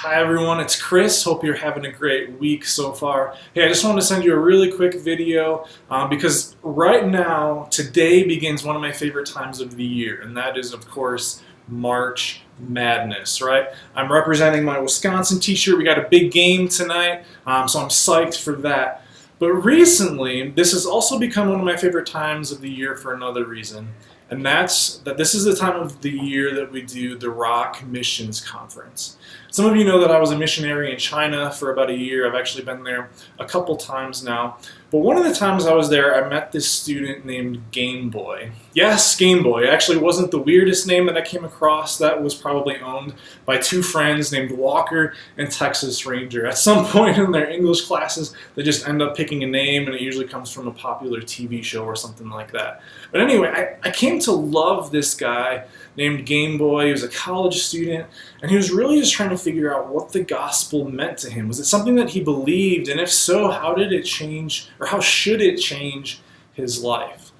Hi everyone, it's Chris. Hope you're having a great week so far. Hey, I just wanted to send you a really quick video because right now, today begins one of my favorite times of the year, and that is, of course, March Madness, right? I'm representing my Wisconsin t-shirt. We got a big game tonight, so I'm psyched for that. But recently, this has also become one of my favorite times of the year for another reason, and that's that this is the time of the year that we do the Rock Missions Conference. Some of you know that I was a missionary in China for about a year. I've actually been there a couple times now. But one of the times I was there, I met this student named Game Boy. Yes, Game Boy. It actually wasn't the weirdest name that I came across. That was probably owned by two friends named Walker and Texas Ranger. At some point in their English classes, they just end up picking a name, and it usually comes from a popular TV show or something like that. But anyway, I came to love this guy named Game Boy. He was a college student, and he was really just trying to figure out what the gospel meant to him. Was it something that he believed? And if so, how did it change, or how should it change his life?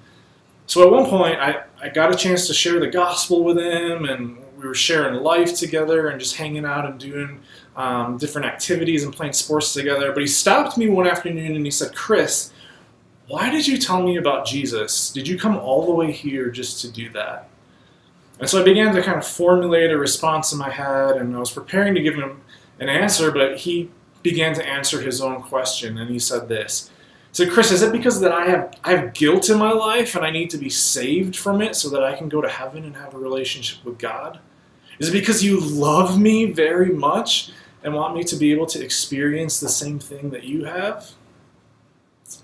So at one point, I got a chance to share the gospel with him, and we were sharing life together and just hanging out and doing different activities and playing sports together. But he stopped me one afternoon and he said, "Chris, why did you tell me about Jesus? Did you come all the way here just to do that?" And so I began to kind of formulate a response in my head, and I was preparing to give him an answer, but he began to answer his own question, and he said this. He said, "Chris, is it because that I have guilt in my life and I need to be saved from it so that I can go to heaven and have a relationship with God? Is it because you love me very much and want me to be able to experience the same thing that you have?"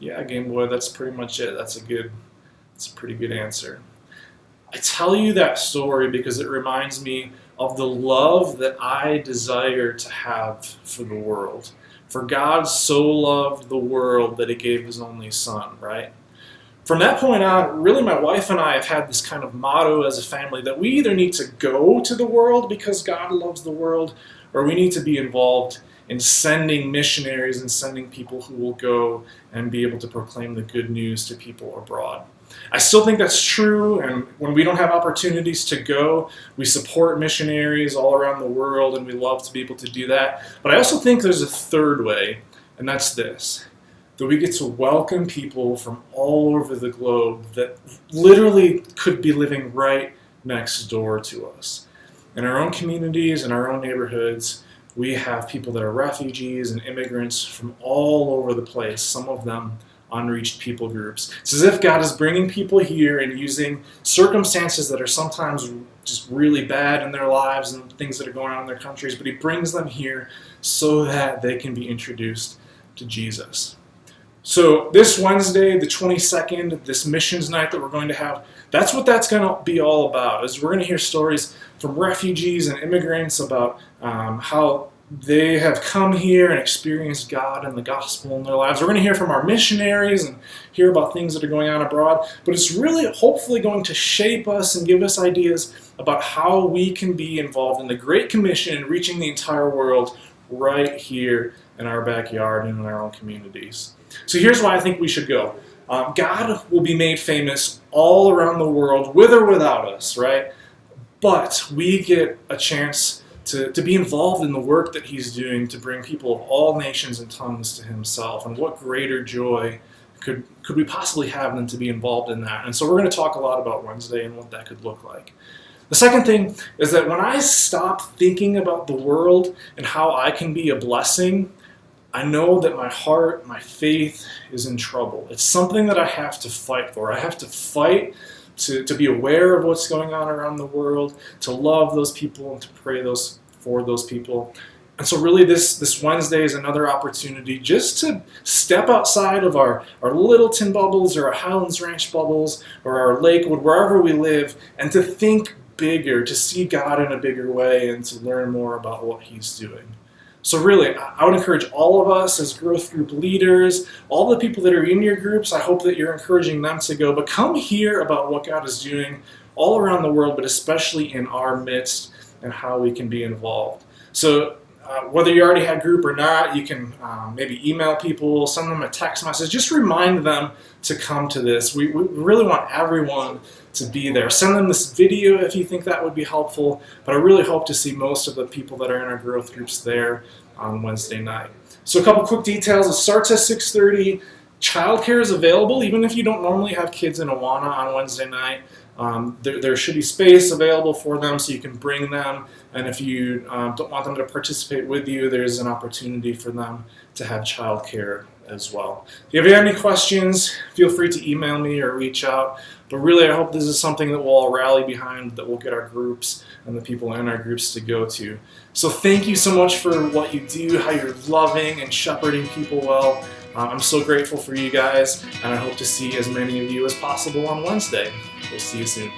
Yeah, Game Boy, that's pretty much it. That's a pretty good answer. I tell you that story because it reminds me of the love that I desire to have for the world. For God so loved the world that he gave his only son, right? From that point on, really my wife and I have had this kind of motto as a family that we either need to go to the world because God loves the world, or we need to be involved in sending missionaries and sending people who will go and be able to proclaim the good news to people abroad. I still think that's true, and when we don't have opportunities to go, we support missionaries all around the world, and we love to be able to do that. But I also think there's a third way, and that's this, that we get to welcome people from all over the globe that literally could be living right next door to us. In our own communities, in our own neighborhoods, we have people that are refugees and immigrants from all over the place, some of them unreached people groups. It's as if God is bringing people here and using circumstances that are sometimes just really bad in their lives and things that are going on in their countries, but he brings them here so that they can be introduced to Jesus. So this Wednesday, the 22nd, this missions night that we're going to have, that's what that's going to be all about. Is we're going to hear stories from refugees and immigrants about how they have come here and experienced God and the gospel in their lives. We're going to hear from our missionaries and hear about things that are going on abroad. But it's really hopefully going to shape us and give us ideas about how we can be involved in the Great Commission and reaching the entire world right here in our backyard and in our own communities. So here's why I think we should go. God will be made famous all around the world, with or without us, right? But we get a chance to be involved in the work that he's doing to bring people of all nations and tongues to himself. And what greater joy could we possibly have than to be involved in that? And so we're going to talk a lot about Wednesday and what that could look like. The second thing is that when I stop thinking about the world and how I can be a blessing, I know that my heart, my faith is in trouble. It's something that I have to fight for. I have to fight to be aware of what's going on around the world, to love those people and to pray for those people. And so really this Wednesday is another opportunity just to step outside of our Littleton bubbles or our Highlands Ranch bubbles or our Lakewood, wherever we live, and to think bigger, to see God in a bigger way and to learn more about what he's doing. So really, I would encourage all of us as growth group leaders, all the people that are in your groups, I hope that you're encouraging them to go, but come hear about what God is doing all around the world, but especially in our midst and how we can be involved. So whether you already had group or not, you can maybe email people, send them a text message, just remind them to come to this. We really want everyone to be there. Send them this video if you think that would be helpful, but I really hope to see most of the people that are in our growth groups there on Wednesday night. So a couple quick details. It starts at 6:30. Childcare is available even if you don't normally have kids in Awana on Wednesday night. There should be space available for them so you can bring them, and if you don't want them to participate with you, there's an opportunity for them to have childcare as well. If you have any questions, feel free to email me or reach out. But really, I hope this is something that we'll all rally behind, that we'll get our groups and the people in our groups to go to. So thank you so much for what you do, how you're loving and shepherding people well. I'm so grateful for you guys, and I hope to see as many of you as possible on Wednesday. We'll see you soon.